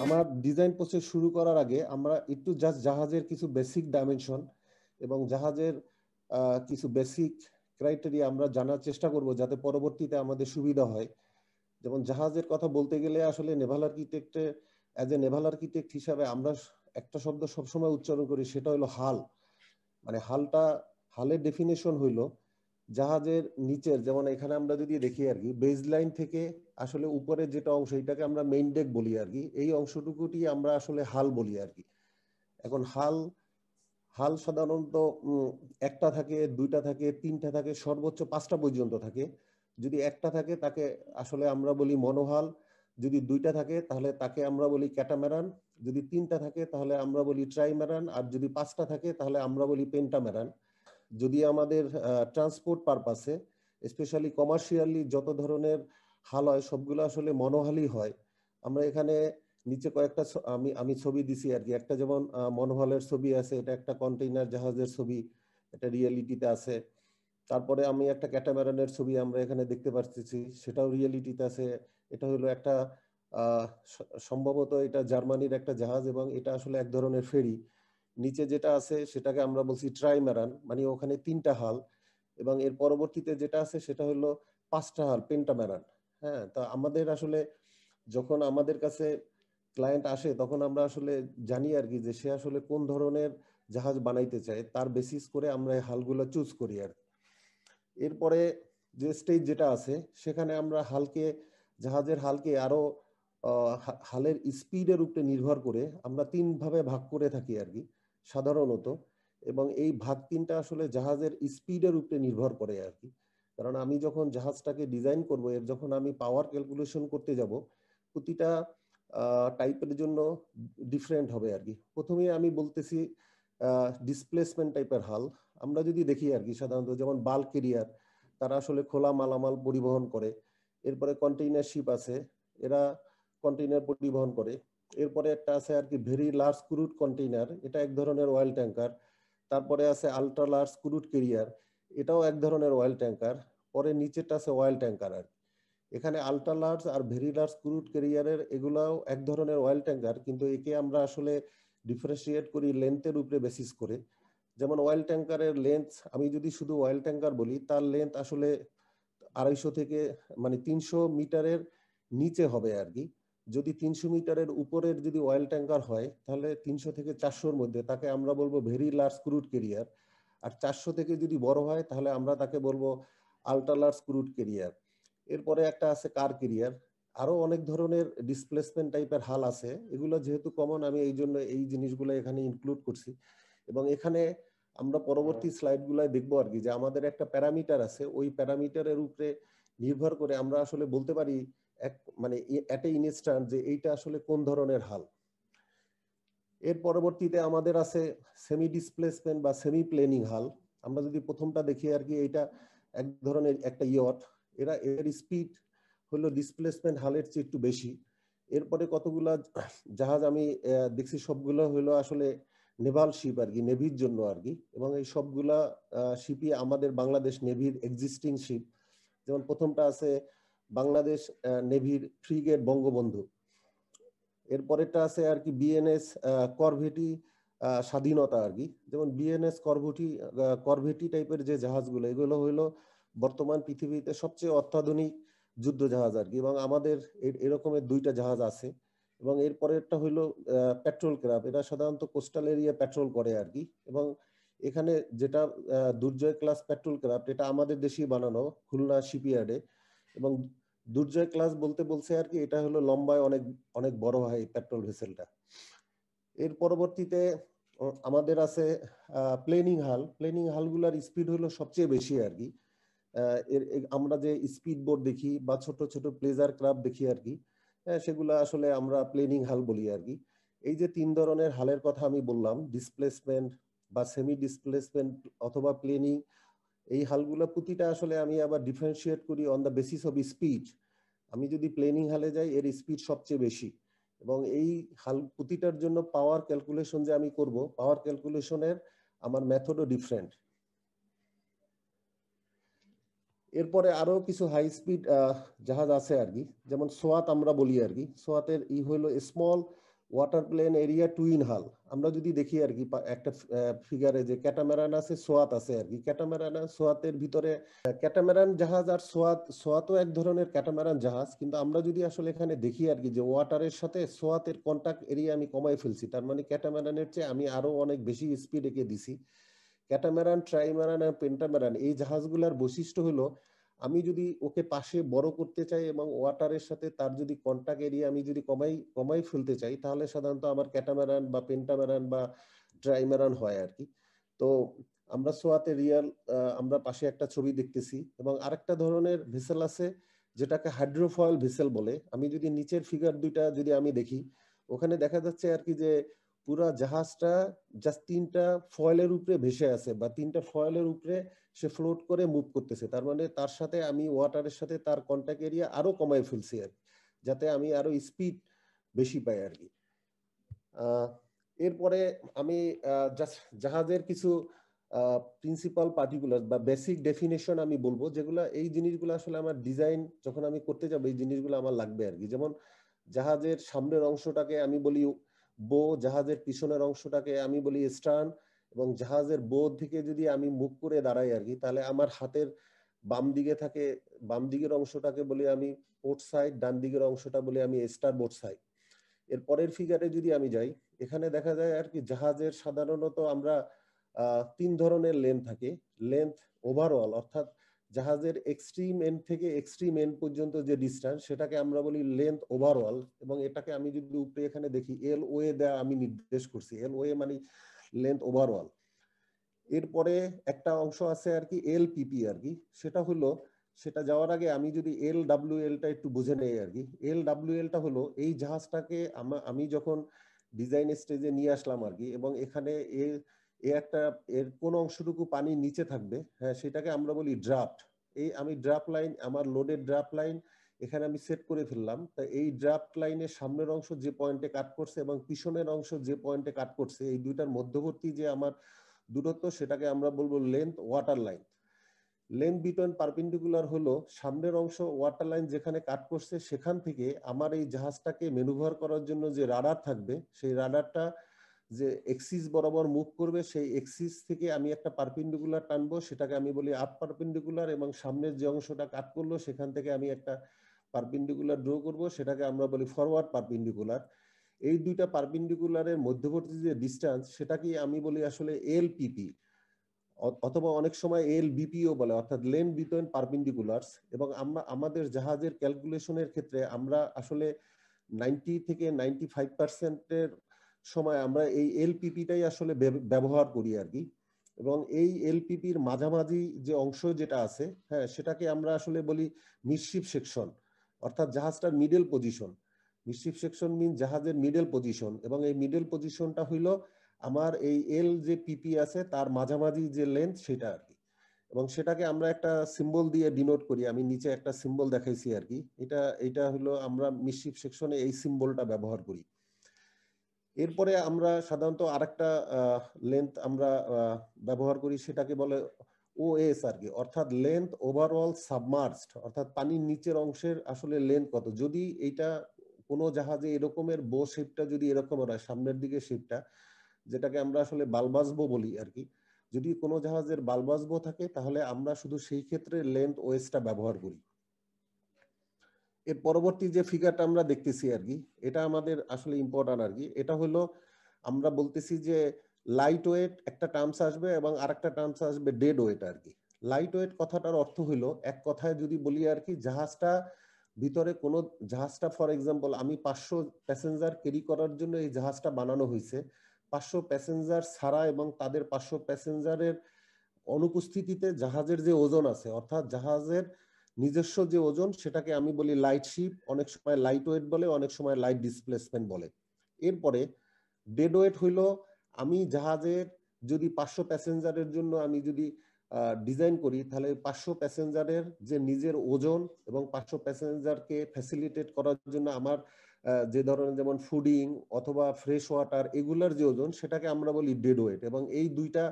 আমার design process শুরু করার আগে আমরা একটু জাস্ট জাহাজের কিছু বেসিক ডাইমেনশন এবং জাহাজের কিছু বেসিক ক্রাইটেরিয়া আমরা জানার চেষ্টা করব, যাতে পরবর্তীতে আমাদের সুবিধা হয়। যেমন জাহাজের কথা বলতে গেলে আসলে নেভাল আর্কিটেক্টে, অ্যাজ এ নেভাল আর্কিটেক্ট হিসাবে আমরা একটা শব্দ সবসময় উচ্চারণ করি, সেটা হলো হাল। মানে হালের ডেফিনেশন হইলো জাহাজের নিচের, যেমন এখানে আমরা যদি দেখি আর কি, বেজ লাইন থেকে আসলে উপরে যেটা অংশ, এটাকে আমরা মেইন ডেক বলি আর কি, এই অংশটুকুটি আমরা আসলে হাল বলি আর কি। এখন হাল হাল সাধারণত একটা থাকে, দুইটা থাকে, তিনটা থাকে, সর্বোচ্চ 5টা পর্যন্ত থাকে। যদি একটা থাকে তাকে আসলে আমরা বলি মনোহাল, যদি দুইটা থাকে তাহলে তাকে আমরা বলি ক্যাটামেরান, যদি তিনটা থাকে তাহলে আমরা বলি ট্রাইমেরান, আর যদি 5টা থাকে তাহলে আমরা বলি পেন্টামেরান। যদি আমাদের ট্রান্সপোর্ট পারপাসে, স্পেশালি কমার্শিয়ালি যত ধরনের হাল হয় সবগুলো আসলে মনোহালই হয়। আমরা এখানে নিচে কয়েকটা আমি ছবি দিছি আর কি। একটা যেমন মনোহলের ছবি আছে, এটা একটা কন্টেইনার জাহাজের ছবি, এটা রিয়েলিটিতে আছে। তারপরে আমি একটা ক্যাটামারানের ছবি আমরা এখানে দেখতে পাচ্ছি, সেটাও রিয়েলিটিতে আছে। এটা হলো একটা সম্ভবত এটা জার্মানির একটা জাহাজ, এবং এটা আসলে এক ধরনের ফেরি। নিচে যেটা আছে সেটাকে আমরা বলছি ট্রাইমারান, মানে ওখানে 3টা হাল, এবং এর পরবর্তীতে যেটা আছে সেটা হলো 5টা হাল, পেন্টামেরান। হ্যাঁ, তা আমাদের আসলে যখন আমাদের কাছে ক্লায়েন্ট আসে তখন আমরা আসলে জানি আর কি যে সে আসলে কোন ধরনের জাহাজ বানাইতে চায়, তার বেসিস করে আমরা এই হালগুলো চুজ করি আর কি। এরপরে যে স্টেজ যেটা আছে সেখানে আমরা জাহাজের হালকে আরো হালের স্পিডের উপরে নির্ভর করে আমরা 3 ভাবে ভাগ করে থাকি আর কি সাধারণত। এবং এই ভাগ 3টা আসলে জাহাজের স্পিডের উপরে নির্ভর করে আর কি। কারণ আমি যখন জাহাজটাকে ডিজাইন করব, এর যখন আমি পাওয়ার ক্যালকুলেশন করতে যাব, প্রতিটা টাইপের জন্য ডিফারেন্ট হবে আর কি। প্রথমে আমি বলতেছি ডিসপ্লেসমেন্ট টাইপের হাল। আমরা যদি দেখি আর কি, সাধারণত যেমন বাল্ক কেরিয়ার, তারা আসলে খোলা মালামাল পরিবহন করে। এরপরে কন্টেইনার শিপ আছে, এরা কন্টেইনার পরিবহন করে। এরপরে একটা আছে আর কি ভেরি লার্জ ক্রুড কন্টেইনার, এটা এক ধরনের অয়েল ট্যাঙ্কার। তারপরে আছে আলট্রা লার্জ ক্রুড কেরিয়ার, এটাও এক ধরনের অয়েল ট্যাঙ্কার। পরে নিচেরটা আছে অয়েল ট্যাঙ্কার আর কি। এখানে ultra large are very large crude ক্যারিয়ারের এগুলাও এক ধরনের অয়েল ট্যাঙ্কার, কিন্তু একে আমরা আসলে ডিফারেন্সিয়েট করি লেন্থের উপরে বেসিস করে। যেমন অয়েল ট্যাঙ্কারের লেন্থ, আমি যদি শুধু অয়েল ট্যাঙ্কার বলি, তার লেন্থ আসলে 250 থেকে, মানে 300 মিটারের নিচে হবে আর কি। যদি 300 মিটারের উপরের যদি অয়েল ট্যাঙ্কার হয়, তাহলে 300 থেকে 400-র মধ্যে তাকে আমরা বলবো ভেরি লার্জ ক্রুড ক্যারিয়ার। আর 400 থেকে যদি বড় হয় তাহলে আমরা তাকে বলবো আলট্রা লার্জ ক্রুড ক্যারিয়ার। এরপরে একটা আছে কার ক্যারিয়ার। আরো অনেক ধরনের ডিসপ্লেসমেন্ট টাইপের হাল আছে, এগুলো যেহেতু কমন আমি এই জন্য এই জিনিসগুলো এখানে ইনক্লুড করছি। এবং এখানে আমরা পরবর্তী স্লাইড গুলায় দেখবো আর কি যে আমাদের একটা প্যারামিটার আছে, ওই প্যারামিটারের উপরে নির্ভর করে আমরা আসলে বলতে পারি মানে এট এ ইনস্ট্যান্ট যে এইটা আসলে কোন ধরনের হাল। এর পরবর্তীতে আমাদের আছে সেমি ডিসপ্লেসমেন্ট বা সেমি প্লেনিং হাল। আমরা যদি প্রথমটা দেখি আর কি, এইটা এক ধরনের একটা ইয়ট, এর স্পিড হলো ডিসপ্লেসমেন্ট হালের চেয়ে একটু বেশি। এরপরে কতগুলা জাহাজ আমি দেখছি, সবগুলো হলো আসলে নেভাল শিপ আর কি, নেভির জন্য আর কি। এবং এই সবগুলা শিপই আমাদের বাংলাদেশ নেভির এক্সিস্টিং শিপ। যেমন প্রথমটা আছে বাংলাদেশ নেভির ফ্রিগেট বঙ্গবন্ধু। এরপরেরটা আছে আর কি বিএনএস করভেটি স্বাধীনতা আর কি। যেমন বিএনএস করভেটি টাইপের যে জাহাজগুলো, এগুলো হইলো বর্তমান পৃথিবীতে সবচেয়ে অত্যাধুনিক যুদ্ধ জাহাজ আর কি। এবং আমাদের এরকমের 2টা জাহাজ আছে। এবং এরপরেরটা হইলো পেট্রোল ক্রাফট, এটা সাধারণত কোস্টাল এরিয়া পেট্রোল করে আর কি। এবং এখানে যেটা দুর্জয় ক্লাস পেট্রোল ক্রাফট, এটা আমাদের দেশেই বানানো, খুলনা শিপইয়ার্ডে। এবং দুর্জয় ক্লাস বলছে আর কি, এটা হলো লম্বায় অনেক অনেক বড় হয় এই পেট্রোল ভেসেলটা। এর পরবর্তীতে আমাদের আছে প্লেনিং হালগুলার স্পিড হলো সবচেয়ে বেশি আর কি। আমরা যে স্পিড বোট দেখি বা ছোট ছোট প্লেজার ক্রাফট দেখি আর কি, সেগুলা আসলে আমরা প্লেনিং হাল বলি আর কি। এই যে 3 ধরনের হালের কথা আমি বললাম, ডিসপ্লেসমেন্ট বা সেমি ডিসপ্লেসমেন্ট অথবা প্লেনিং, এই হালগুলো প্রতিটা আসলে আমি আবার ডিফারেন্সিয়েট করি on the basis of speed. আমি যদি প্লেনিং হালে যাই, এর স্পিড সবচেয়ে বেশি। এবং এই হাল প্রতিটার জন্য পাওয়ার ক্যালকুলেশন যে আমি করব, পাওয়ার ক্যালকুলেশনের আমার মেথডও ডিফারেন্ট। এরপরে আরো কিছু হাই স্পিড জাহাজ আছে আর কি, যেমন সোয়াত আমরা বলি আর কি। সোয়াতের হলো small water plane area twin hull. আমরা যদি দেখি আর কি একটা ফিগারে যে ক্যাটামারান আছে, সোয়াত আছে আর কি। ক্যাটামারান আর সোয়াতের ভিতরে ক্যাটামারান জাহাজ আর সোয়াতও এক ধরনের ক্যাটামারান জাহাজ, কিন্তু আমরা যদি আসলে এখানে দেখি আর কি যে ওয়াটারের সাথে সোয়াতের কন্টাক্ট এরিয়া আমি কমাই ফেলছি, তার মানে ক্যাটামারানের চেয়ে আমি আরো অনেক বেশি স্পিড এঁকে দিছি। ক্যাটামারান, ট্রাইমারান আর পেন্টামারান এই জাহাজগুলোর বৈশিষ্ট্য হলো, আমি যদি ওকে পাশে বড় করতে চাই এবং ওয়াটারের সাথে তার যদি কন্টাক্ট এরিয়া আমি যদি কমাই কমাই ফেলতে চাই, তাহলে সাধারণত আমার ক্যাটামারান বা পেন্টামারান বা ট্রাইমারান হয় আর কি। তো আমরা সোয়াতে রিয়াল আমরা পাশে একটা ছবি দেখতেছি, এবং আরেকটা ধরনের ভেসেল আছে যেটাকে হাইড্রোফয়েল ভেসেল বলে। আমি যদি নিচের ফিগার দুইটা যদি আমি দেখি, ওখানে দেখা যাচ্ছে আর কি যে পুরা জাহাজটা জাস্ট 3টা ফয়েলের উপরে ভেসে আছে, বা 3টা ফয়েলের উপরে সে ফ্লোট করে মুভ করতেছে। তার মানে তার সাথে আমি ওয়াটারের সাথে তার কন্টাক্ট এরিয়া আরো কমাই ফেলছি আর কি, যাতে আমি আরো স্পিড বেশি পাই আর কি। এরপরে আমি জাস্ট জাহাজের কিছু প্রিন্সিপাল পার্টিকুলার বা বেসিক ডেফিনেশন আমি বলবো, যেগুলো এই জিনিসগুলো আসলে আমার ডিজাইন যখন আমি করতে যাবো এই জিনিসগুলো আমার লাগবে আর কি। যেমন জাহাজের সামনের অংশটাকে আমি বলি বো, জাহাজের পিছনের অংশটাকে আমি বলি স্টার্ন, এবং জাহাজের বো থেকে যদি আমি মুখ করে দাঁড়াই আর কি, তাহলে আমার হাতের বাম দিকে থাকে, বাম দিকের অংশটাকে বলি আমি পোর্ট সাইড, ডান দিকের অংশটা বলি আমি স্টার বোর্ড সাইড। এর পরের ফিগারে যদি আমি যাই, এখানে দেখা যায় আর কি জাহাজের সাধারণত আমরা 3 ধরনের লেন্থ থাকে। লেন্থ ওভারঅল, অর্থাৎ জাহাজের এক্সট্রিম এন্ড থেকে এক্সট্রিম এন্ড পর্যন্ত যে ডিস্টেন্স, সেটাকে আমরা বলি লেন্থ ওভারঅল। এবং এটাকে আমি যদি উপরে এখানে দেখি এল ওয়ে দেয়া আমি নির্দেশ করছি, এল ওয়ে মানে লেন্থ ওভারঅল। এরপরে একটা অংশ আছে আর কি এল পিপি আর কি, সেটা হলো, সেটা যাওয়ার আগে আমি যদি এল ডাব্লিউ এলটা একটু বুঝে নেই আর কি। এল ডাব্লিউ এলটা হলো এই জাহাজটাকে আমি যখন ডিজাইন স্টেজে নিয়ে আসলাম আর কি, এবং এখানে একটা এর কোন অংশটুকু পানি নিচে থাকবে, হ্যাঁ, সেটাকে আমরা বলি ড্রাফট। এই আমি ড্রাফট লাইন, আমার লোডের ড্রাফট লাইন এখানে আমি সেট করে ফেললাম। তা এই ড্রাফট লাইনের সামনের অংশ যে পয়েন্টে কাট করছে এবং পিছনের অংশ যে পয়েন্টে কাট করছে, এই দুইটার মধ্যবর্তী যে আমার দূরত্ব, সেটাকে আমরা বলবো length water line. Length between perpendicular হলো সামনের অংশ ওয়াটার লাইন যেখানে কাট করছে, সেখান থেকে আমার এই জাহাজটাকে ম্যানুভার করার জন্য যে রাডার থাকবে, সেই রাডারটা যে এক্সিস বরাবর মুভ করবে, সেই এক্সিস থেকে আমি একটা পারপেন্ডিকুলার টানবো, সেটাকে আমি বলি আপ পারপেন্ডিকুলার। এবং সামনের যে অংশটা কাট করলো সেখান থেকে আমি একটা পারপেন্ডিকুলার ড্র করব, সেটাকে আমরা বলি ফরওয়ার্ড পারপেন্ডিকুলার। এই দুইটা পারপেন্ডিকুলারের মধ্যবর্তী যে ডিস্টেন্স, সেটাকে আমি বলি আসলে এলপিপি, অথবা অনেক সময় এল বিপিও বলে, অর্থাৎ লেন্থ বিটুইন পারপেন্ডিকুলারস। এবং আমরা আমাদের জাহাজের ক্যালকুলেশনের ক্ষেত্রে আমরা আসলে 90 থেকে 95% সময় আমরা এই এলপিপিটাই আসলে ব্যবহার করি আর কি। এবং এই এলপিপির মাঝামাঝি যে অংশ যেটা আছে, হ্যাঁ, সেটাকে আমরা আসলে বলি মিডশিপ সেকশন, অর্থাৎ জাহাজটার মিডল পজিশন। মিডশিপ সেকশন মিন জাহাজের মিডল পজিশন, এবং এই মিডল পজিশনটা হইল আমার এই এল যে পিপি আছে তার মাঝামাঝি যে লেন্থ, সেটা আর কি। এবং সেটাকে আমরা একটা সিম্বল দিয়ে ডিনোট করি, আমি নিচে একটা সিম্বল দেখাইছি আর কি। এটা হলো আমরা মিডশিপ সেকশনে এই সিম্বলটা ব্যবহার করি। এরপরে আমরা সাধারণত আরেকটা লেন্থ আমরা ব্যবহার করি, সেটাকে বলে ওএস আর কি, অর্থাৎ লেন্থ ওভারঅল সাবমার্জড, অর্থাৎ পানির নিচের অংশের আসলে লেন্থ কত। যদি এইটা কোনো জাহাজে এরকমের বো শেপটা যদি এরকম হয় সামনের দিকে শেপটা, যেটাকে আমরা আসলে বালবাসবো বলি আর কি, যদি কোনো জাহাজের বালবাসবো থাকে, তাহলে আমরা শুধু সেই ক্ষেত্রে লেন্থ ওএসটা ব্যবহার করি। এর পরবর্তী যে ফিগারটা আমরা দেখতেছি আর কি, এটা আমাদের আসলে ইম্পর্টেন্ট আর কি। এটা হলো আমরা বলতেছি যে লাইট ওয়েট একটা টার্মস আসবে এবং আরেকটা টার্মস আসবে ডেড ওয়েট আর কি। লাইট ওয়েট কথাটার অর্থ হইলো, এক কথায় যদি বলি আর কি, জাহাজটা ভিতরে কোনো জাহাজটা ফর এক্সাম্পল আমি 500 প্যাসেঞ্জার ক্যারি করার জন্য এই জাহাজটা বানানো হয়েছে। 500 প্যাসেঞ্জার ছাড়া এবং তাদের 500 প্যাসেঞ্জারের অনুপস্থিতিতে জাহাজের যে ওজন আছে, অর্থাৎ জাহাজের নিজস্ব যে ওজন, সেটাকে আমি বলি লাইট শিপ, অনেক সময় লাইট ওয়েট বলে, অনেক সময় লাইট ডিসপ্লেসমেন্ট বলে। এরপরে ডেড ওয়েট হইল, আমি জাহাজের যদি 500 প্যাসেঞ্জারের জন্য আমি যদি ডিজাইন করি, তাহলে 500 প্যাসেঞ্জারের যে নিজের ওজন এবং 500 প্যাসেঞ্জারকে ফ্যাসিলিটেট করার জন্য আমার যে ধরনের যেমন ফুডিং অথবা ফ্রেশ ওয়াটার এগুলার যে ওজন, সেটাকে আমরা বলি ডেড ওয়েট। এবং এই দুইটা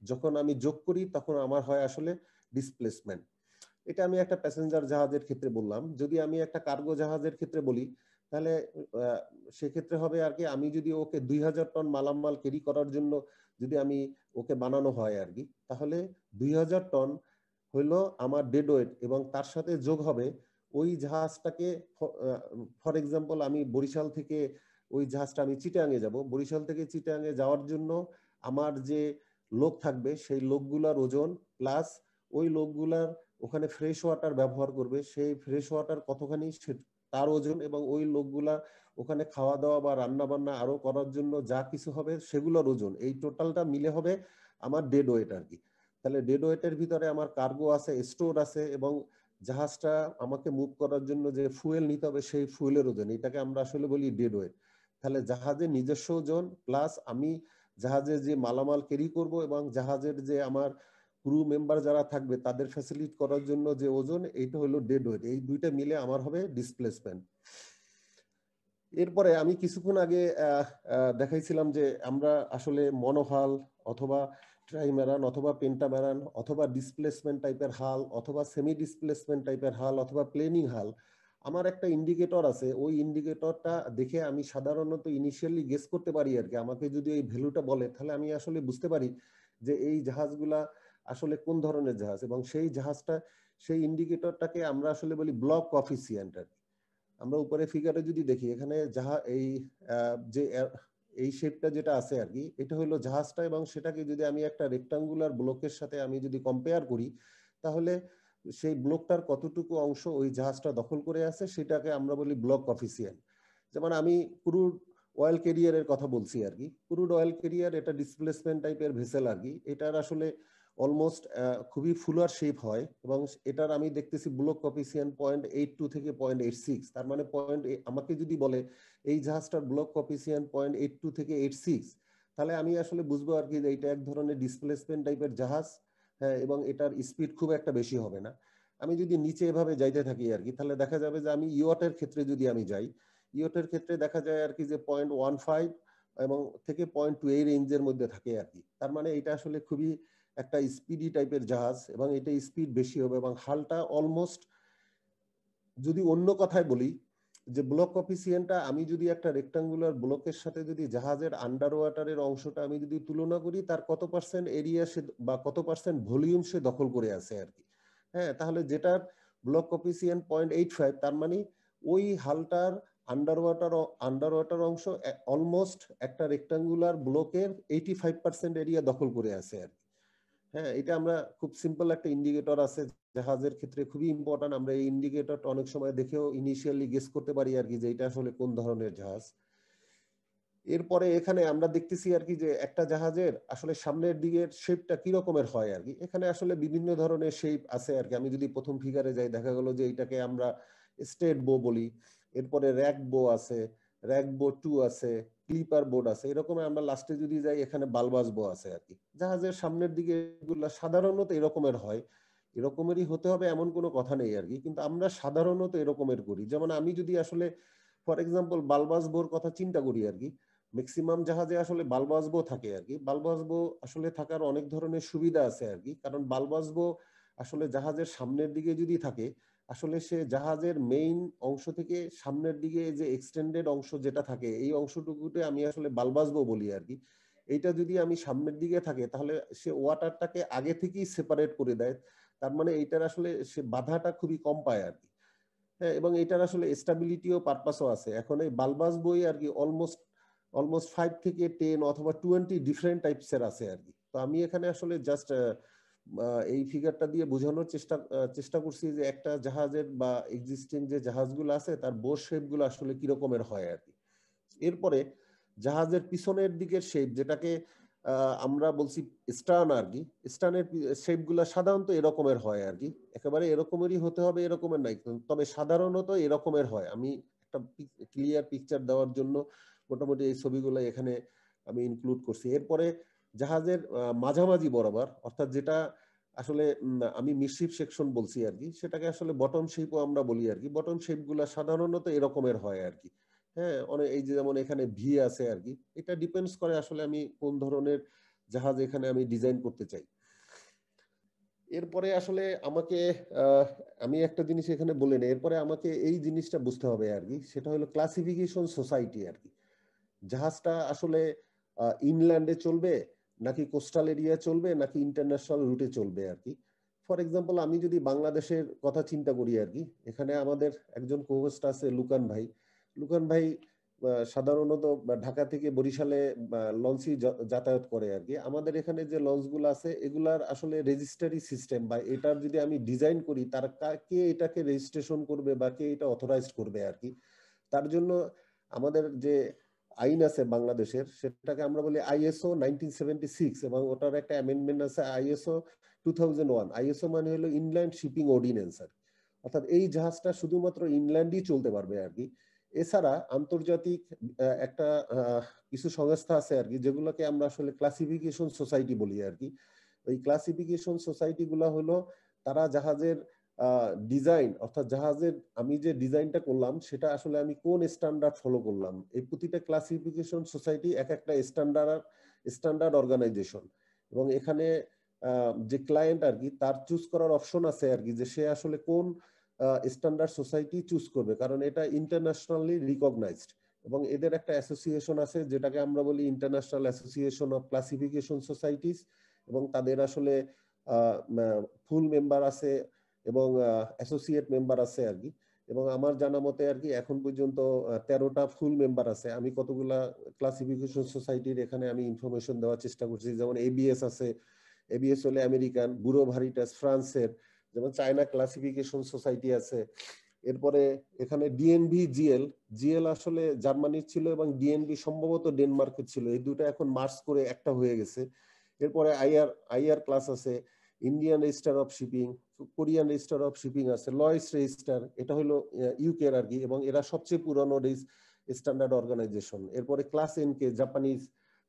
যখন আমি যোগ করি তখন আমার হয় আসলে ডিসপ্লেসমেন্ট। এটা আমি একটা প্যাসেঞ্জার জাহাজের ক্ষেত্রে বললাম। যদি আমি একটা কার্গো জাহাজের ক্ষেত্রে বলি, তাহলে সেক্ষেত্রে হবে আর কি, আমি যদি ওকে 2000 টন মালামাল ক্যারি করার জন্য যদি আমি ওকে বানানো হয় আর কি, তাহলে 2000 টন হইলো আমার ডেড ওয়েট, এবং তার সাথে যোগ হবে ওই জাহাজটাকে, ফর এক্সাম্পল আমি বরিশাল থেকে ওই জাহাজটা আমি চিটাগাঙে যাব, বরিশাল থেকে চিটাগাঙে যাওয়ার জন্য আমার যে লোক থাকবে সেই লোকগুলার ওজন, প্লাস ওই লোকগুলার ওখানে ফ্রেশ ওয়াটার ব্যবহার করবে, সেই ফ্রেশ ওয়াটার কতখানি তার ওজন, এবং ওই লোকগুলা ওখানে খাওয়া দাওয়া বা রান্না বান্না আরো করার জন্য যা কিছু হবে সেগুলোর ওজন, এই টোটালটা মিলে হবে আমার ডেড ওয়েট আর কি। তাহলে ডেড ওয়েটের ভিতরে আমার কার্গো আছে, স্টোর আছে, এবং জাহাজটা আমাকে মুভ করার জন্য যে ফুয়েল নিতে হবে সেই ফুয়েলের ওজন, এটাকে আমরা আসলে বলি ডেড ওয়েট। তাহলে জাহাজের নিজস্ব ওজন প্লাস আমি জাহাজে যে মালামাল ক্যারি করব, এবং জাহাজের যে আমার ক্রু মেম্বার যারা থাকবে তাদের ফ্যাসিলিটি করার জন্য যে ওজন, এইটা হলো ডেড ওয়েট। এই দুইটা মিলে আমার হবে ডিসপ্লেসমেন্ট। এরপরে আমি কিছুক্ষণ আগে দেখাইছিলাম যে আমরা আসলে মনোহাল অথবা ট্রাইমেরান অথবা পেন্টামেরান অথবা ডিসপ্লেসমেন্ট টাইপের হাল অথবা সেমি ডিসপ্লেসমেন্ট টাইপের হাল অথবা প্লেনিং হাল, আমার একটা ইন্ডিকেটর আছে, ওই ইন্ডিকেটরটা দেখে আমি সাধারণত ইনিশিয়ালি গেস করতে পারি আর কি। আমাকে যদি এই ভ্যালুটা বলে তাহলে আমি আসলে বুঝতে পারি যে এই জাহাজগুলা আসলে কোন ধরনের জাহাজ, এবং সেই জাহাজটা, সেই ইন্ডিকেটরটাকে আমরা আসলে বলি ব্লক কফিসিয়েন্ট আর কি। আমরা উপরে ফিগারে যদি দেখি, এখানে এই যে এই শেপটা যেটা আছে আর কি, এটা হলো জাহাজটা, এবং সেটাকে যদি আমি একটা রেক্টাঙ্গুলার ব্লকের সাথে আমি যদি কম্পেয়ার করি, তাহলে সেই ব্লকটার কতটুকু অংশ ওই জাহাজটা দখল করে আছে সেটাকে আমরা বলি ব্লক কফিসিয়েন্ট। যেমন আমি ক্রুড অয়েল ক্যারিয়ারের কথা বলছি আর কি। ক্রুড অয়েল ক্যারিয়ার এটা ডিসপ্লেসমেন্ট টাইপের ভেসেল আর কি। এটার আসলে অলমোস্ট খুবই ফুলার শেপ হয়, এবং এটার আমি দেখতেছি ব্লক কফিসিয়েন্ট 0.82 থেকে 0.86। তার মানে আমাকে যদি বলে এই জাহাজটার ব্লক কফিসিয়েন্ট 0.82 থেকে 86, তাহলে আমি আসলে বুঝবো আর কি যে এটা এক ধরনের ডিসপ্লেসমেন্ট টাইপের জাহাজ। হ্যাঁ, এবং এটার স্পিড খুব একটা বেশি হবে না। আমি যদি নিচে এভাবে যাইতে থাকি আর কি, তাহলে দেখা যাবে যে আমি ইয়টের ক্ষেত্রে যদি আমি যাই, ইয়টের ক্ষেত্রে দেখা যায় আর কি যে 0.15 এবং থেকে 0.2 এই রেঞ্জের মধ্যে থাকে আর কি। তার মানে এটা আসলে খুবই একটা স্পিডি টাইপের জাহাজ, এবং এটা স্পিড বেশি হবে, এবং হালটা অলমোস্ট, যদি অন্য কথায় বলি যে ব্লক কফিসিয়েন্টটা আমি যদি একটা রেক্টাঙ্গুলার ব্লকের সাথে যদি জাহাজের আন্ডার ওয়াটারের অংশটা আমি যদি তুলনা করি, তার কত পার্সেন্ট এরিয়া সে বা কত পার্সেন্ট ভলিউম সে দখল করে আছে আর কি। হ্যাঁ, তাহলে যেটার ব্লক কফিসিয়েন্ট 0.85, তার মানে ওই হালটার আন্ডার ওয়াটার অংশ অলমোস্ট একটা রেক্টাঙ্গুলার ব্লকের 85% এরিয়া দখল করে আছে আর কি। হ্যাঁ, এটা আমরা খুব সিম্পল একটা ইন্ডিকেটর আছে জাহাজের ক্ষেত্রে, খুবই ইম্পর্টেন্ট। আমরা এই ইন্ডিকেটরটা অনেক সময় দেখেও ইনিশিয়ালি গেস করতে পারি আর কি যে এটা আসলে কোন ধরনের জাহাজ। এরপরে এখানে আমরা দেখতেছি আর কি যে একটা জাহাজের আসলে সামনের দিকের শেপটা কি রকমের হয় আর কি। এখানে আসলে বিভিন্ন ধরনের শেপ আছে আর কি। আমি যদি প্রথম ফিগারে যাই, দেখা গেল যে এটাকে আমরা স্ট্রেট বো বলি, এরপরে র্যাক বো আছে, র্যাক বো 2 আছে, ক্লিপার বোর্ড আছে, এরকম আমরা লাস্টে যদি যাই এখানে বালবাস বো আছে আর কি। জাহাজের সামনের দিকে এগুলো সাধারণত এরকমের হয়, এরকমেরই হতে হবে এমন কোনো কথা নেই আর কি, কিন্তু আমরা সাধারণত এরকমের করি। যেমন আমি যদি আসলে ফর এক্সাম্পল বালবাস বোর কথা চিন্তা করি আর কি, ম্যাক্সিমাম জাহাজে আসলে বালবাস বো থাকে আর কি। বালবাস বো আসলে থাকার অনেক ধরনের সুবিধা আছে আর কি, কারণ বালবাস বো আসলে জাহাজের সামনের দিকে যদি থাকে, আসলে সে জাহাজের মেইন অংশ থেকে সামনের দিকে যে এক্সটেন্ডেড অংশ যেটা থাকে, এই অংশটুকুতে আমি আসলে বালবাস বো বলি আর কি। এইটা যদি আমি সামনের দিকে থাকে, তাহলে সে ওয়াটারটাকে আগে থেকেই সেপারেট করে দেয়। তার মানে এইটার আসলে সে বাধাটা খুবই কম পায় আর কি। হ্যাঁ, এবং এটার আসলে স্টেবিলিটিও পারপাসও আছে। এখন এই বালবাস বই আর কি অলমোস্ট অলমোস্ট 5 থেকে 10 অথবা 20 ডিফারেন্ট টাইপসের আছে আর কি। তো আমি এখানে আসলে জাস্ট এই ফিগারটা দিয়ে বোঝানোর চেষ্টা করছি যে একটা জাহাজের বা এক্সিস্টিং যে জাহাজগুলো আছে তার বোর শেপগুলো আসলে কি রকমের হয় আর কি। এরপরে জাহাজের পিছনের দিকের শেপ, যেটাকে আমরা বলছি স্টার্ন আর কি, স্টার্নের শেপ গুলা সাধারণত এরকমের হয় আর কি। একেবারে এরকমেরই হতে হবে এরকমের নাই, তবে সাধারণত এরকমের হয়। আমি একটা ক্লিয়ার পিকচার দেওয়ার জন্য মোটামুটি এই ছবিগুলো এখানে আমি ইনক্লুড করছি। এরপরে জাহাজের মাঝামাঝি বরাবর, অর্থাৎ যেটা আসলে আমি মিডশিপ সেকশন বলছি আর কি, সেটাকে আসলে বটম শেপও আমরা বলি আর কি। বটম শেপ গুলা সাধারণত এরকমের হয় আর কি। হ্যাঁ, অনেক এই যে যেমন এখানে ভি আছে আর কি, এটা ডিপেন্ডস করে আসলে আমি কোন ধরনের জাহাজ এখানে আমি ডিজাইন করতে চাই। এরপরে আসলে আমাকে আমি একটা জিনিস এখানে বলে নেই, এরপরে আমাকে এই জিনিসটা বুঝতে হবে আর কি, সেটা হলো ক্লাসিফিকেশন সোসাইটি আর কি। জাহাজটা আসলে ইনল্যান্ডে চলবে নাকি কোস্টাল এরিয়া চলবে নাকি ইন্টারন্যাশনাল রুটে চলবে আর কি। ফর এক্সাম্পল আমি যদি বাংলাদেশের কথা চিন্তা করি আর কি, এখানে আমাদের একজন কোহোস্ট আছে লুকান ভাই। লুকান ভাই সাধারণত ঢাকা থেকে বরিশালে লঞ্চই যাতায়াত করে আর কি। আমাদের এখানে যে লঞ্চগুলো আছে এগুলার আসলে রেজিস্ট্রারি সিস্টেম বা এটার যদি আমি ডিজাইন করি, তার কে এটাকে রেজিস্ট্রেশন করবে বা কে এটা অথরাইজ করবে আর কি। তার জন্য আমাদের যে আইন আছে বাংলাদেশের, সেটাকে আমরা বলি আইএসও 1976, এবং ওটার একটা অ্যামেন্ডমেন্ট আছে আইএসও 2001। আইএসও মানে হলো ইনল্যান্ড শিপিং অর্ডিন্যান্স আর, অর্থাৎ এই জাহাজটা শুধুমাত্র ইনল্যান্ডই চলতে পারবে আর কি। এছাড়া আন্তর্জাতিক একটা কিছু সংস্থা আছে আর কি, যেগুলোকে আমরা আসলে ক্লাসিফিকেশন সোসাইটি বলি আর কি। ওই ক্লাসিফিকেশন সোসাইটি গুলা হলো, তারা জাহাজের ডিজাইন, অর্থাৎ জাহাজের আমি যে ডিজাইনটা করলাম সেটা আসলে আমি কোন স্ট্যান্ডার্ড ফলো করলাম। এই প্রতিটা ক্লাসিফিকেশন সোসাইটি এক একটা স্ট্যান্ডার্ড অর্গানাইজেশন, এবং এখানে যে ক্লায়েন্ট আর কি তার চুজ করার অপশন আছে আর কি, যে সে আসলে কোন স্ট্যান্ডার্ড সোসাইটি চুজ করবে, কারণ এটা ইন্টারন্যাশনালি রিকগনাইজড। এবং এদের একটা অ্যাসোসিয়েশন আছে যেটাকে আমরা বলি international association of classification societies, এবং তাদের আসলে ফুল মেম্বার আছে এবং অ্যাসোসিয়েট মেম্বার আছে আর কি। এবং আমার জানা মতে আর কি এখন পর্যন্ত 13টা ফুল মেম্বার আছে। আমি কতগুলা ক্লাসিফিকেশন সোসাইটির এখানে আমি ইনফরমেশন দেওয়ার চেষ্টা করছি, যেমন এবিএস আছে, এবিএস হলে আমেরিকান, ব্যুরো ভারিটাস ফ্রান্সের, যেমন চায়না ক্লাসিফিকেশন সোসাইটি আছে। এরপরে এখানে ডিএনভি জিএল, জিএল আসলে জার্মানির ছিল এবং ডিএনভি সম্ভবত ডেনমার্কের ছিল, এই দুটো এখন মার্জ করে একটা হয়ে গেছে। এরপরে আইআর ক্লাস আছে, Indian register of shipping, Korean register of shipping আছে, লয়েস রেজিস্টার, এটা হলো ইউকে আর কি, এবং এরা সবচেয়ে পুরনো স্ট্যান্ডার্ড অর্গানাইজেশন। এরপরে ক্লাস এনকে জাপানিজ,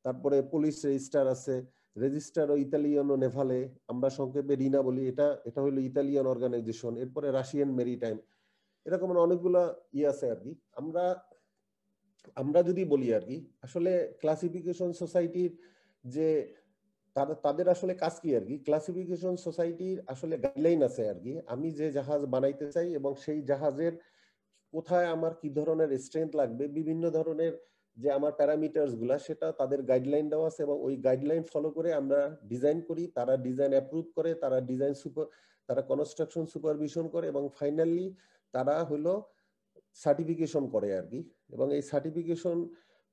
তারপরে পুলিশ রেজিস্টার আছে, রেজিস্টার ও ইতালিয়ানো নেভালে, আমরা সংক্ষেপে রিনা বলি, এটা এটা হলো ইতালিয়ান অর্গানাইজেশন। এরপরে রাশিয়ান মেরিটাইম, এরকম অনেকগুলা আছে আর কি। আমরা আমরা যদি বলি আর কি, আসলে ক্লাসিফিকেশন সোসাইটির যে তাদের আসলে কাজ কি আর কি, ক্লাসিফিকেশন সোসাইটির আসলে গাইডলাইন আছে আর কি। আমি যে জাহাজ বানাইতে চাই এবং সেই জাহাজের কোথায় আমার কি ধরনের স্ট্রেংথ লাগবে, বিভিন্ন ধরনের যে আমার প্যারামিটারস গুলা, সেটা তাদের গাইডলাইন দেওয়া আছে, এবং ওই গাইডলাইন ফলো করে আমরা ডিজাইন করি, তারা ডিজাইন অ্যাপ্রুভ করে, তারা কনস্ট্রাকশন সুপারভিশন করে, এবং ফাইনালি তারা হলো সার্টিফিকেশন করে আর কি। এবং এই সার্টিফিকেশন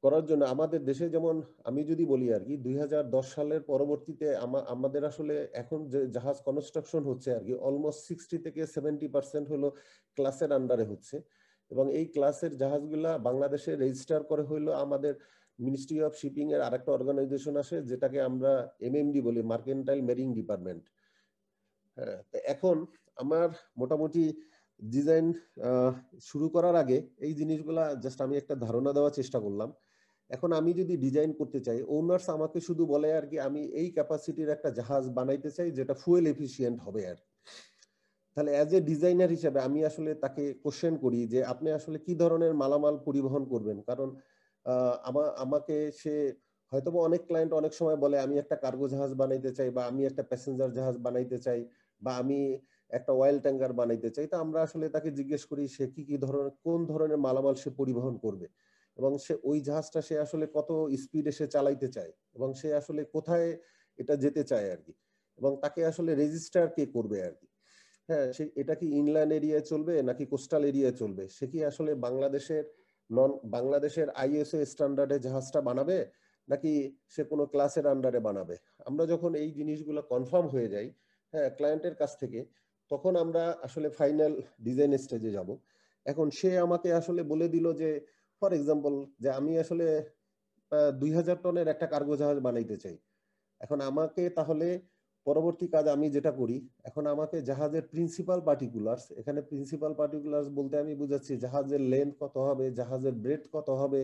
করার জন্য আমাদের দেশে, যেমন আমি যদি বলি আর কি, 2010 সালের পরবর্তীতে আমাদের আসলে এখন যে জাহাজ কনস্ট্রাকশন হচ্ছে আর কি, অলমোস্ট 60 থেকে 70% হলো ক্লাসের আন্ডারে হচ্ছে। এবং এই ক্লাসের জাহাজগুলা বাংলাদেশে রেজিস্টার করে হইলো আমাদের মিনিস্ট্রি অফ শিপিং এর আরেকটা অর্গানাইজেশন আছে, যেটাকে আমরা এমএমডি বলি, মার্কেন্টাইল মেরিং ডিপার্টমেন্ট। হ্যাঁ, এখন আমার মোটামুটি ডিজাইন শুরু করার আগে এই জিনিসগুলা জাস্ট আমি একটা ধারণা দেওয়ার চেষ্টা করলাম। এখন আমি যদি ডিজাইন করতে চাই, ওনার্স আমাকে শুধু বলে আর কি, আমি এই ক্যাপাসিটির একটা জাহাজ বানাইতে চাই যেটা ফুয়েল এফিশিয়েন্ট হবে আর। তাহলে অ্যাজ এ ডিজাইনার হিসেবে আমি আসলে তাকে কোশ্চেন করি যে আপনি আসলে কি ধরনের মালামাল পরিবহন করবেন, কারণ আমাকে সে হয়তো অনেক ক্লায়েন্ট অনেক সময় বলে আমি একটা কার্গো জাহাজ বানাইতে চাই, বা আমি একটা প্যাসেঞ্জার জাহাজ বানাইতে চাই, বা আমি একটা অয়েল ট্যাঙ্কার বানাইতে চাই। তো আমরা আসলে তাকে জিজ্ঞেস করি সে কি ধরনের, কোন ধরনের মালামাল সে পরিবহন করবে, এবং সে ওই জাহাজটা সে আসলে কত স্পিডে সে চালাইতে চায়, এবং সে আসলে কোথায় এটা যেতে চায় আর কি, এবং তাকে আসলে রেজিস্টার কে করবে আর কি। হ্যাঁ, সে এটা কি ইনল্যান্ড এরিয়ায় চলবে নাকি কোস্টাল এরিয়ায় চলবে, সে কি আসলে বাংলাদেশের আইএসও স্ট্যান্ডার্ডে জাহাজটা বানাবে নাকি সে কোনো ক্লাসের আন্ডারে বানাবে। আমরা যখন এই জিনিসগুলো কনফার্ম হয়ে যাই, হ্যাঁ, ক্লায়েন্টের কাছ থেকে, তখন আমরা আসলে ফাইনাল ডিজাইন স্টেজে যাব। এখন সে আমাকে আসলে বলে দিল যে, ফর এক্সাম্পল, যে আমি আসলে 2000 টনের একটা কার্গো জাহাজ বানাইতে চাই। এখন আমাকে তাহলে পরবর্তী কাজ আমি যেটা করি, এখন আমাকে জাহাজের প্রিন্সিপাল পার্টিকুলার্স, এখানে প্রিন্সিপাল পার্টিকুলার্স বলতে আমি বুঝাচ্ছি জাহাজের লেন্থ কত হবে, জাহাজের ব্রেথ কত হবে,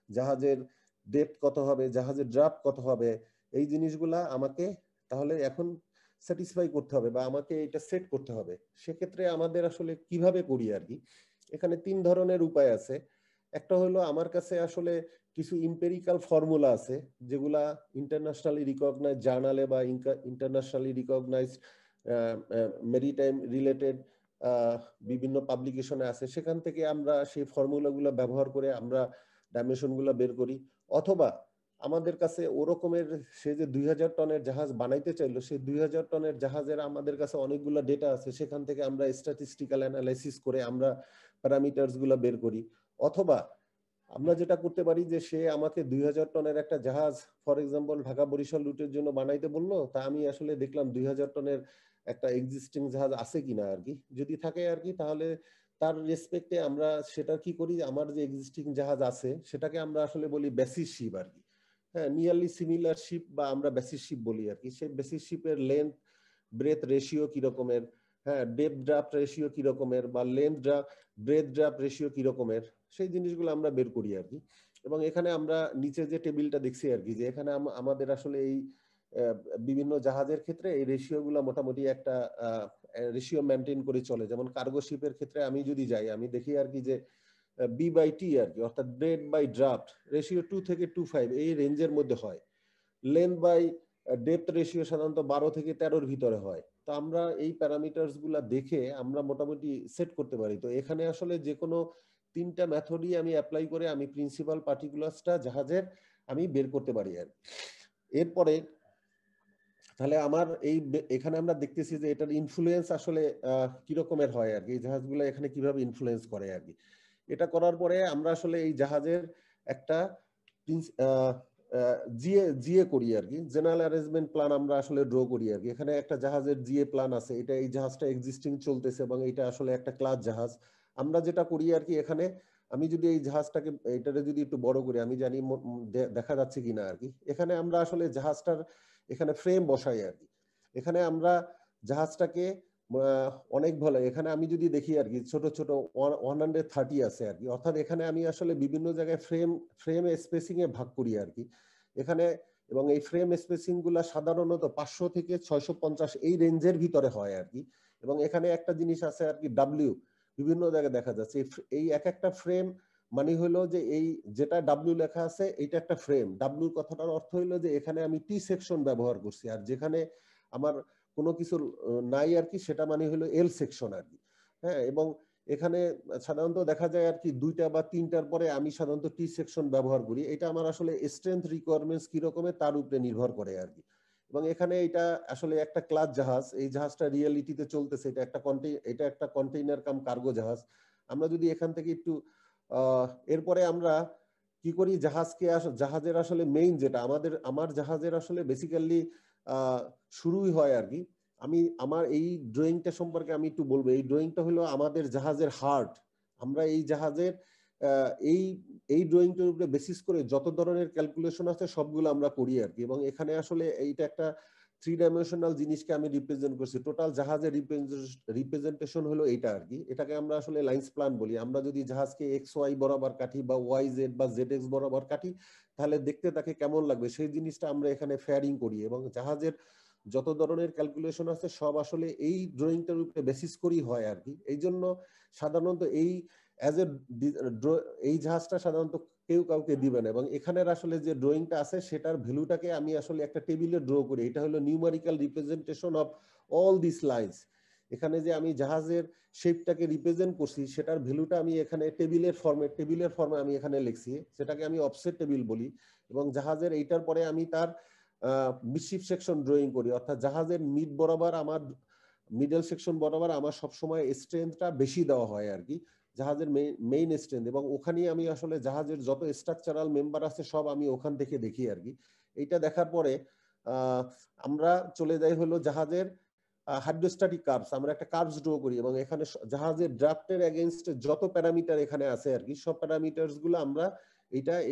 জাহাজের ডেপথ কত হবে, জাহাজের ড্রাফট কত হবে, এই জিনিসগুলা আমাকে তাহলে এখন স্যাটিসফাই করতে হবে বা আমাকে এটা সেট করতে হবে। সেক্ষেত্রে আমাদের আসলে কিভাবে করি আর কি, এখানে 3 ধরনের উপায় আছে। একটা হলো আমার কাছে আসলে কিছু ইম্পেরিক্যাল ফর্মুলা আছে, যেগুলা ইন্টারন্যাশনালি রিকগনাইজ জার্নালে বা ইন্টারন্যাশনালি রিকগনাইজড মেরিটাইম রিলেটেড বিভিন্ন পাবলিকেশনে আছে, সেখান থেকে আমরা সেই ফর্মুলাগুলো ব্যবহার করে আমরা ডাইমেনশনগুলো বের করি। অথবা আমাদের কাছে ওরকমের সে যে 2000 টনের জাহাজ বানাইতে চাইলো, সেই 2000 টনের জাহাজের আমাদের কাছে অনেকগুলো ডেটা আছে, সেখান থেকে আমরা স্ট্যাটিস্টিক্যাল অ্যানালাইসিস করে আমরা প্যারামিটারস গুলা বের করি। অথবা আমরা যেটা করতে পারি যে সে আমাকে 2000 টনের একটা জাহাজ ফর এক্সাম্পল ঢাকা বরিশাল রুটের জন্য বানাইতে বললো, তা আমি আসলে দেখলাম 2000 টনের একটা এক্সিস্টিং জাহাজ আছে কিনা আর কি, যদি থাকে আর কি তাহলে তার রেসপেক্টে আমরা সেটা কি করি, আমার যে এক্সিস্টিং জাহাজ আছে সেটাকে আমরা আসলে বলি বেসিস শিপ আর কি। হ্যাঁ, নিয়ারলি সিমিলার শিপ বা আমরা বেসিস শিপ বলি আর কি। সেই বেসিস শিপের লেন্থ ব্রেথ রেশিও কি রকমের, হ্যাঁ ডেপথ ড্রাফট রেশিও কি রকমের, বা length draft breadth draft ratio কি রকমের, সেই জিনিসগুলো আমরা বের করি আর কি। এবং এখানে আমরা নিচে যে টেবিলটা দেখছি আর কি, যে এখানে আমাদের আসলে এই বিভিন্ন জাহাজের ক্ষেত্রে এই রেশিও গুলা মোটামুটি একটা রেশিও মেনটেন করে চলে। যেমন কার্গো শিপের ক্ষেত্রে আমি যদি যাই, আমি দেখি আর কি যে B/T আর কি, অর্থাৎ ব্রেড বাই ড্রাফট রেশিও 2 থেকে 2.5 এই রেঞ্জের মধ্যে হয়। লেন্থ বাই ডেপথ রেশিও সাধারণত 12 থেকে 13-র ভিতরে হয়। তো আমরা এই প্যারামিটারস গুলা দেখে আমরা মোটামুটি সেট করতে পারি। তো এখানে আসলে যে কোনো 3টা মেথডই আমি অ্যাপ্লাই করে আমি প্রিন্সিপাল পার্টিকুলার্সটা জাহাজের আমি বের করতে পারি আর। এরপরে তাহলে আমার এই এখানে আমরা দেখতেছি যে এটার ইনফ্লুয়েন্স আসলে কি রকমের হয় আর কি, এই জাহাজগুলো এখানে কিভাবে ইনফ্লুয়েন্স করে আর কি। এটা করার পরে আমরা আসলে এই জাহাজের একটা জিএ করি আর কি, জেনারেল অ্যারেঞ্জমেন্ট প্ল্যান আমরা আসলে ড্র করি আর কি। এখানে একটা জাহাজের জিএ প্ল্যান আছে, এটা এই জাহাজটা এক্সিস্টিং চলতেছে এবং এটা আসলে একটা ক্লাস জাহাজ। আমরা যেটা করি আর কি, এখানে আমি যদি এই জাহাজটাকে এটারে যদি একটু বড় করি, আমি জানি দেখা যাচ্ছে কিনা আর কি। এখানে আমরা আসলে জাহাজটার এখানে ফ্রেম বসাই আর কি। এখানে আমরা জাহাজটাকে অনেক ভালো, এখানে আমি যদি দেখি আর কি ছোট ছোট 130 আছে আর কি, অর্থাৎ এখানে আমি আসলে বিভিন্ন জায়গায় ফ্রেম স্পেসিং এ ভাগ করি আর কি এখানে। এবং এই ফ্রেম স্পেসিং গুলা সাধারণত 500 থেকে 650 এই রেঞ্জের ভিতরে হয় আর কি। এবং এখানে একটা জিনিস আছে আর কি, ডাব্লিউ বিভিন্ন জায়গায় দেখা যাচ্ছে এই এক একটা ফ্রেম মানে হলো যে এই যেটা ডাব্লিউ লেখা আছে এটা একটা ফ্রেম। ডাব্লিউ কথাটার অর্থ হলো যে এখানে আমি টি সেকশন ব্যবহার করছি, আর যেখানে আমার কোনো কিছু নাই আর কি সেটা মানে হলো এল সেকশন আর কি। হ্যাঁ, এবং এখানে সাধারণত দেখা যায় আর কি 2টা বা 3টার পরে আমি সাধারণত টি সেকশন ব্যবহার করি। এটা আমার আসলে স্ট্রেংথ রিকোয়ারমেন্টস কি রকমের তার উপরে নির্ভর করে আর কি। এবং এখানে এটা আসলে একটা ক্লাস জাহাজ, এই জাহাজটা রিয়েলিটিতে চলতেছে, এটা একটা কন্টেইনার কাম কার্গো জাহাজ। আমরা যদি এখান থেকে একটু এরপরে আমরা কি করি, জাহাজের আসলে মেইন যেটা আমার জাহাজের আসলে বেসিক্যালি শুরুই হয় আর কি। আমার এই ড্রয়িংটা সম্পর্কে আমি একটু বলবো। এই ড্রয়িংটা হলো আমাদের জাহাজের হার্ট। আমরা এই জাহাজের এই এই ড্রয়িংটার উপরে বেসিস করে যত ধরনের ক্যালকুলেশন আছে সবগুলো আমরা করি আর কি। এবং এখানে আসলে এইটা একটা 3 ডাইমেনশনাল জিনিসকে আমি রিপ্রেজেন্ট করছি। টোটাল জাহাজের রিপ্রেজেন্টেশন হলো এটা আর কি। এটাকে আমরা আসলে লাইন্স প্ল্যান বলি। আমরা যদি জাহাজকে এক্স ওয়াই বরাবর কাটি বা ওয়াই জেড বা জেড এক্স বরাবর কাটি, তাহলে দেখতে তাকে কেমন লাগবে সেই জিনিসটা আমরা এখানে ফেয়ারিং করি। এবং জাহাজের যত ধরনের ক্যালকুলেশন আছে সব আসলে এই ড্রয়িংটার উপরে বেসিস করেই হয় আর কি। এই জন্য সাধারণত এই এই জাহাজটা সাধারণত কেউ কাউকে দিবে না। এবং এখানের আসলে যে ড্রয়িংটা আছে সেটার ভ্যালুটাকে আমি আসলে একটা টেবিলে ড্র করি। এটা হলো numerical representation of all this lines. এখানে যে আমি জাহাজের শেপটাকে রিপ্রেজেন্ট করছি সেটার ভ্যালুটা আমি এখানে টেবিলের ফর্মে আমি এখানে লিখছি, সেটাকে আমি অফসেট টেবিল বলি। এবং জাহাজের এইটার পরে আমি তার মিডশিপ সেকশন ড্রয়িং করি, অর্থাৎ জাহাজের মিডল সেকশন বরাবর আমার সবসময় স্ট্রেংথটা বেশি দেওয়া হয় আর কি, জাহাজের মেইন স্ট্রেংথ। এবং ওখানেই আমি আসলে জাহাজের যত স্ট্রাকচারাল মেম্বার আছে সব আমি ওখান থেকে দেখি আর কি। এইটা দেখার পরে আমরা চলে যাই হলো জাহাজের হাইড্রোস্ট্যাটিক কার্ভস। আমরা একটা কার্ভস ড্র করি এবং এখানে জাহাজের ড্রাফটের এগেইনস্ট যত প্যারামিটার এখানে আছে আর কি, সব প্যারামিটারস গুলো আমরা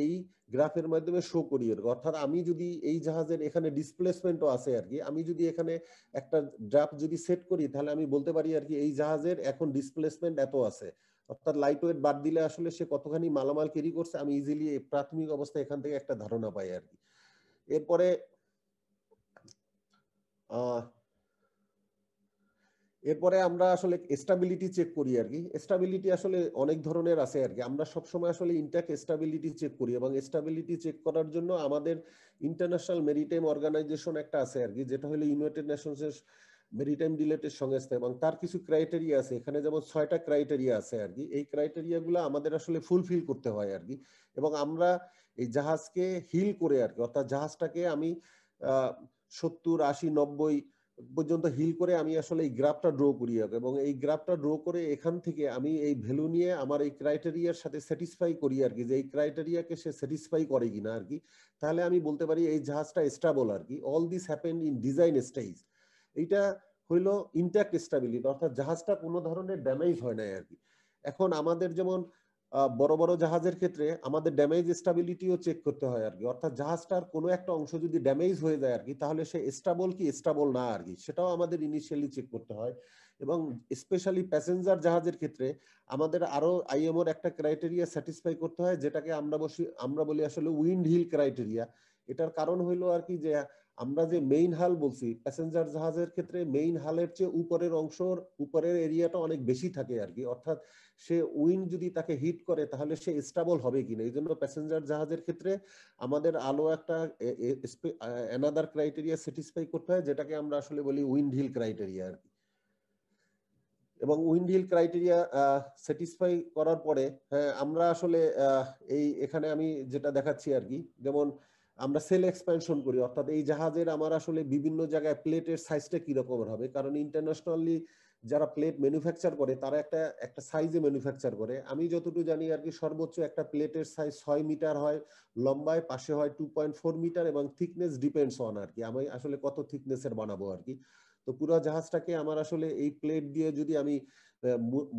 এই গ্রাফের মাধ্যমে শো করি। অর্থাৎ আমি যদি এই জাহাজের এখানে ডিসপ্লেসমেন্টও আছে আর কি, আমি যদি এখানে একটা ড্রাফট যদি সেট করি তাহলে আমি বলতে পারি আর কি এই জাহাজের এখন ডিসপ্লেসমেন্ট এত আছে, অর্থাৎ লাইট ওয়েট বাদ দিলে আসলে সে কতখানি মালামাল ক্যারি করছে আমি ইজিলি প্রাথমিক অবস্থায় এখান থেকে একটা ধারণা পাই আর কি। এরপরে আমরা আসলে স্টেবিলিটি চেক করি আর কি। স্টেবিলিটি আসলে অনেক ধরনের আছে আর কি। আমরা সবসময় আসলে ইনট্যাক্ট স্টেবিলিটি চেক করি এবং স্টেবিলিটি চেক করার জন্য আমাদের ইন্টারন্যাশনাল মেরিটাইম অর্গানাইজেশন একটা আছে আর কি, যেটা হলো ইউনাইটেড নেশনসের মেরিটাইম ডিলেটের সংস্থা, এবং তার কিছু ক্রাইটেরিয়া আছে এখানে, যেমন 6টা ক্রাইটেরিয়া আছে আর কি। এই ক্রাইটেরিয়া গুলো আমাদের আসলে ফুলফিল করতে হয় আর কি। এবং আমরা এই জাহাজকে হিল করে আর কি, অর্থাৎ জাহাজটাকে আমি 70, 80, 90 পর্যন্ত হিল করে আমি আসলে এই গ্রাফটা ড্র করি আর কি। এবং এই গ্রাফটা ড্র করে এখান থেকে আমি এই ভ্যালু নিয়ে আমার এই ক্রাইটেরিয়ার সাথে স্যাটিসফাই করি আর কি, যে এই ক্রাইটেরিয়াকে সে স্যাটিসফাই করে কিনা আর কি। তাহলে আমি বলতে পারি এই জাহাজটা স্টেবল আর কি। All this happened in design stage. এইটা হইলো ইনট্যাক্ট স্টেবিলিটি, অর্থাৎ জাহাজটা কোনো ধরনের ড্যামেজ হয় নাই আর কি। এখন আমাদের যেমন বড় বড় জাহাজের ক্ষেত্রে আমাদের ড্যামেজ স্টেবিলিটিও চেক করতে হয় আর কি, অর্থাৎ জাহাজটার কোনো একটা অংশ যদি ড্যামেজ হয়ে যায় আর কি, তাহলে সে স্টেবল কি স্টেবল না আর কি, সেটাও আমাদের ইনিশিয়ালি চেক করতে হয়। এবং স্পেশালি প্যাসেঞ্জার জাহাজের ক্ষেত্রে আমাদের আরো আইএমওর একটা ক্রাইটেরিয়া স্যাটিসফাই করতে হয়, যেটাকে আমরা বলি আসলে উইন্ড হিল ক্রাইটেরিয়া। এটার কারণ হইলো আর কি যে আমরা যে মেইন হাল বলছি প্যাসেঞ্জার জাহাজের ক্ষেত্রে, মেইন হালের চেয়ে উপরের অংশর উপরের এরিয়াটা অনেক বেশি থাকে আর কি, অর্থাৎ সে উইন্ড যদি তাকে হিট করে তাহলে সে স্টেবল হবে কিনা। এই জন্য প্যাসেঞ্জার জাহাজের ক্ষেত্রে আমাদের আলো একটা অ্যানাদার ক্রাইটেরিয়া স্যাটিসফাই করতে হয়, যেটাকে আমরা আসলে বলি উইন্ড হিল ক্রাইটেরিয়া আর কি। এবং উইন্ড হিল ক্রাইটেরিয়া স্যাটিসফাই করার পরে আমরা আসলে এই এখানে আমি যেটা দেখাচ্ছি আর কি, যেমন আমরা সেল এক্সপ্যানশন করি, অর্থাৎ এই জাহাজের আমার আসলে বিভিন্ন জায়গায় প্লেটের সাইজটা কি রকমের হবে, কারণ ইন্টারন্যাশনালি যারা প্লেট ম্যানুফ্যাকচার করে তারা একটা সাইজে ম্যানুফ্যাকচার করে। আমি যতটুকু জানি আর কি, সর্বোচ্চ একটা প্লেটের সাইজ 6 মিটার হয়, লম্বায় পাশে হয় 2.4 মিটার, এবং থিকনেস ডিপেন্ডস অন আর কি, আমি আসলে কত থিকনেসের বানাবো আর কি। তো পুরো জাহাজটাকে আমার আসলে এই প্লেট দিয়ে যদি আমি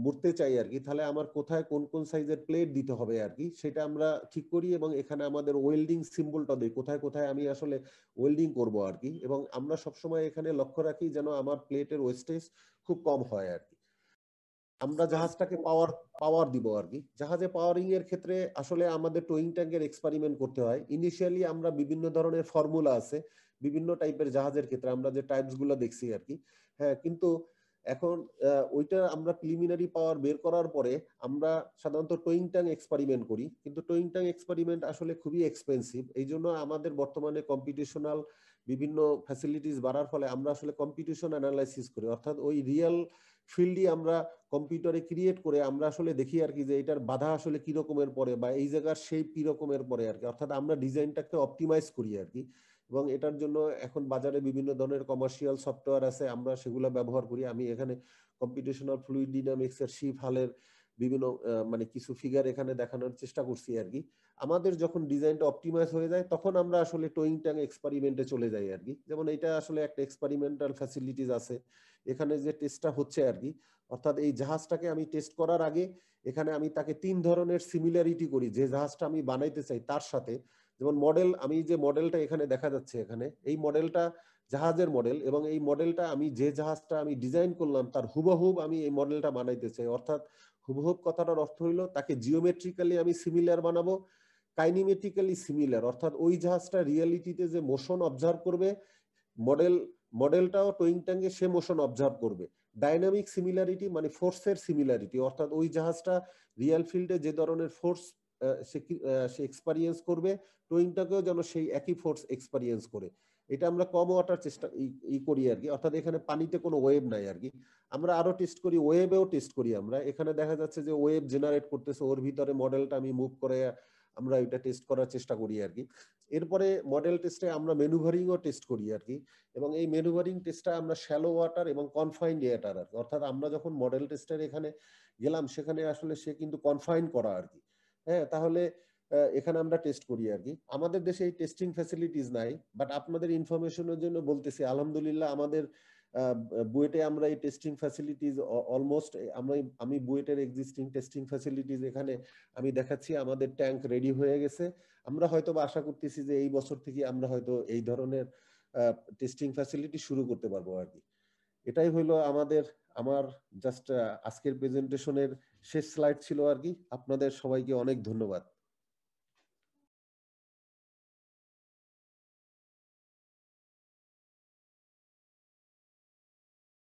মুড়তে চাই আর কি, তাহলে আমার কোথায় কোন কোন সাইজের প্লেট দিতে হবে আর কি, সেটা আমরা ঠিক করি। এবং এখানে আমাদের ওয়েল্ডিং সিম্বলটা দিই, কোথায় কোথায় আমি আসলে ওয়েল্ডিং করব আর কি। এবং আমরা সবসময় এখানে লক্ষ্য রাখি যেন আমার প্লেটের ওয়েস্টেজ খুব কম হয় আর কি। আমরা জাহাজটাকে পাওয়ার দিব আর কি। জাহাজে পাওয়ারিং এর ক্ষেত্রে আসলে আমাদের টোয়িং ট্যাঙ্কের এক্সপেরিমেন্ট করতে হয়। ইনিশিয়ালি আমরা বিভিন্ন ধরনের ফর্মুলা আছে বিভিন্ন টাইপের জাহাজের ক্ষেত্রে, আমরা যে টাইপস গুলো দেখছি আর কি। হ্যাঁ, কিন্তু এখন ওইটা আমরা প্রিলিমিনারি পাওয়ার বের করার পরে আমরা সাধারণত টোয়িং ট্যাঙ্ক এক্সপেরিমেন্ট করি, কিন্তু টোয়িং ট্যাঙ্ক এক্সপেরিমেন্ট আসলে খুবই এক্সপেন্সিভ। এই জন্য আমাদের বর্তমানে কম্পিটিশনাল বিভিন্ন ফ্যাসিলিটিস বাড়ার ফলে আমরা আসলে কম্পিটিশন অ্যানালাইসিস করি, অর্থাৎ ওই রিয়েল ফিল্ডই আমরা কম্পিউটারে ক্রিয়েট করে আমরা আসলে দেখি আর কি, যে এটার বাধা আসলে কি রকমের পড়ে বা এই জায়গার শেপ কি রকমের পড়ে আর কি, অর্থাৎ আমরা ডিজাইনটাকে অপটিমাইজ করি আর কি। এবং এটার জন্য এখন বাজারে বিভিন্ন ধরনের কমার্শিয়াল সফটওয়্যার আছে, আমরা সেগুলো ব্যবহার করি। আমি এখানে কম্পিটিশনাল ফ্লুইড ডিনামিক্স এর শিপ হালের বিভিন্ন মানে কিছু ফিগার এখানে দেখানোর চেষ্টা করছি আর কি। আমাদের যখন ডিজাইনটা অপটিমাইজ হয়ে যায় তখন আমরা আসলে টোয়িং ট্যাঙ্ক এক্সপেরিমেন্টে চলে যাই আর কি। যেমন এটা আসলে একটা এক্সপেরিমেন্টাল ফ্যাসিলিটিস আছে এখানে, যে টেস্টটা হচ্ছে আর কি, অর্থাৎ এই জাহাজটাকে আমি টেস্ট করার আগে এখানে আমি তাকে 3 ধরনের সিমিলারিটি করি যে জাহাজটা আমি বানাইতে চাই তার সাথে। যেমন মডেল, আমি যে মডেলটা এখানে দেখা যাচ্ছে এখানে, এই মডেলটা জাহাজের মডেল, এবং এই মডেলটা আমি যে জাহাজটা আমি ডিজাইন করলাম তার হুবহুব আমি এই মডেলটা বানাইতে চাই। অর্থাৎ হুবহুব কথাটার অর্থ হইলো তাকে জিওমেট্রিক্যালি আমি সিমিলার বানাবো, কাইনেমেটিক্যালি সিমিলার, অর্থাৎ ওই জাহাজটা রিয়েলিটিতে যে মোশন অবজার্ভ করবে মডেলটাও টোয়িং ট্যাঙ্কে সে মোশন অবজার্ভ করবে। ডাইনামিক সিমিলারিটি মানে ফোর্সের সিমিলারিটি, অর্থাৎ ওই জাহাজটা রিয়েল ফিল্ডে যে ধরনের ফোর্স সে এক্সপেরিয়েন্স করবে, টোয়িংটাকেও যেন সেই একই ফোর্স এক্সপেরিয়েন্স করে। এটা আমরা কম ওয়াটার চেষ্টা করি আর কি, অর্থাৎ এখানে পানিতে কোনো ওয়েভ নাই আর কি। আমরা আরো টেস্ট করি, ওয়েবেও টেস্ট করি আমরা। এখানে দেখা যাচ্ছে যে ওয়েভ জেনারেট করতেছে, ওর ভিতরে মডেলটা আমি মুভ করে আমরা এটা টেস্ট করার চেষ্টা করি আর কি। এরপরে মডেল টেস্টে আমরা ম্যানুভারিংও টেস্ট করি আর কি। এবং এই ম্যানুভারিং টেস্টটা আমরা শ্যালো ওয়াটার এবং কনফাইন্ড ওয়াটার আর কি, অর্থাৎ আমরা যখন মডেল টেস্টের এখানে গেলাম সেখানে আসলে সে কিন্তু কনফাইন করা আর কি। হ্যাঁ, তাহলে এখানে আমরা টেস্ট করি আর কি। আমাদের দেশে এই টেস্টিং ফ্যাসিলিটিস নাই, বাট আপনাদের ইনফরমেশনের জন্য বলতেছি আলহামদুলিল্লাহ আমাদের বুয়েটে আমরা এই টেস্টিং ফ্যাসিলিটিস অলমোস্ট আমি বুয়েটের এক্সিস্টিং টেস্টিং ফ্যাসিলিটিস এখানে আমি দেখাচ্ছি, আমাদের ট্যাঙ্ক রেডি হয়ে গেছে। আমরা হয়তো আশা করতেছি যে এই বছর থেকে আমরা হয়তো এই ধরনের টেস্টিং ফ্যাসিলিটি শুরু করতে পারবো আর কি। এটাই হইলো আমার জাস্ট আজকের প্রেজেন্টেশনের শেষ স্লাইড ছিল আর কি। আপনাদের সবাইকে অনেক ধন্যবাদ।